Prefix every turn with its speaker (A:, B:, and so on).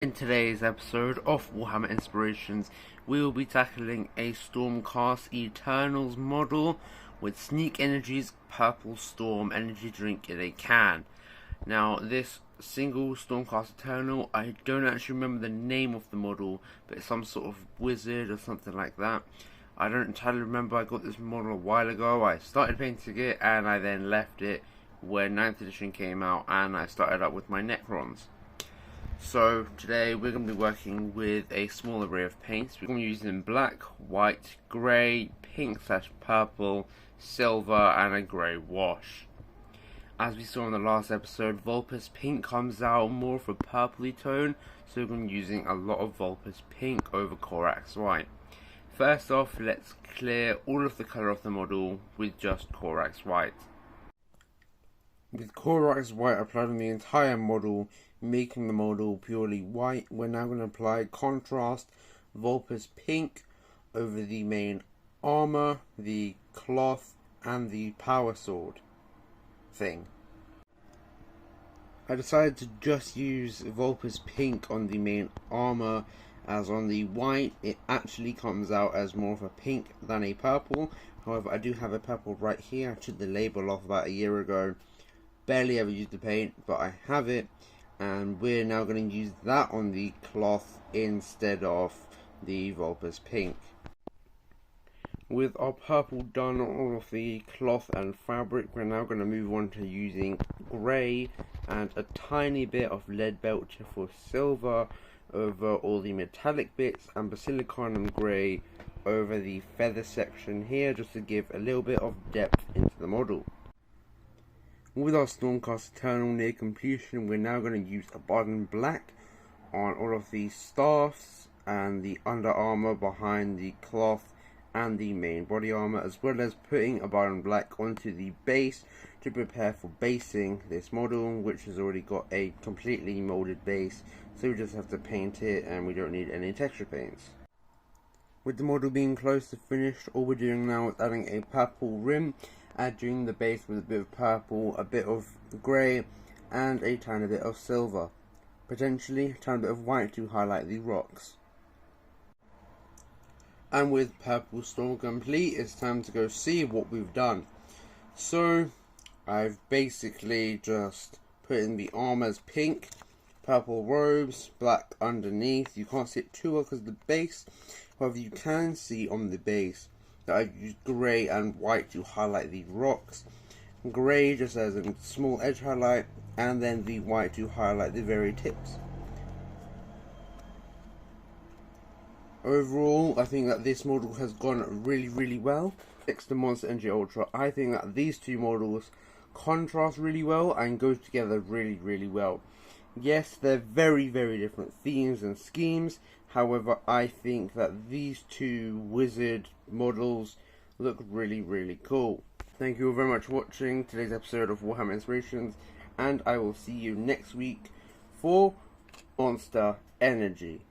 A: In today's episode of Warhammer Inspirations, we will be tackling a Stormcast Eternals model with Sneak Energy's Purple Storm energy drink in a can. Now, this single Stormcast Eternal, I don't actually remember the name of the model, but it's some sort of wizard or something like that. I don't entirely remember. I got this model a while ago. I started painting it and I then left it when 9th edition came out and I started up with my Necrons. So today we're going to be working with a small array of paints. We're going to be using black, white, grey, pink/purple, silver and a grey wash. As we saw in the last episode, Vulpus Pink comes out more of a purpley tone, so we're going to be using a lot of Vulpus Pink over Corax White. First off, let's clear all of the colour of the model with just Corax White. With Corax White applied on the entire model, making the model purely white, we're now going to apply contrast Vulpus Pink over the main armour, the cloth and the power sword thing. I decided to just use Vulpus Pink on the main armour, as on the white it actually comes out as more of a pink than a purple. However, I do have a purple right here. I took the label off about a year ago. Barely ever used the paint, but I have it, and we're now going to use that on the cloth instead of the Vulpus Pink. With our purple done on all of the cloth and fabric, we're now going to move on to using grey and a tiny bit of lead belcher for silver over all the metallic bits, and basilicanum grey over the feather section here, just to give a little bit of depth into the model. With our Stormcast Eternal near completion, we're now going to use a button black on all of the staffs and the under armour behind the cloth and the main body armour, as well as putting a button black onto the base to prepare for basing this model, which has already got a completely moulded base, so we just have to paint it and we don't need any texture paints. With the model being close to finished, all we're doing now is adding a purple rim, adding the base with a bit of purple, a bit of grey and a tiny bit of silver, potentially a tiny bit of white to highlight the rocks. And with Purple Storm complete, it's time to go see what we've done. So I've basically just put in the armor as pink, purple robes, black underneath. You can't see it too well because of the base, however you can see on the base that I've used grey and white to highlight the rocks. Grey just as a small edge highlight, and then the white to highlight the very tips. Overall, I think that this model has gone really well. Next to Monster Energy Ultra, I think that these two models contrast really well and go together really well. Yes, they're very different themes and schemes. However, I think that these two wizard models look really cool. Thank you all very much for watching today's episode of Warhammer Inspirations, and I will see you next week for Monster Energy.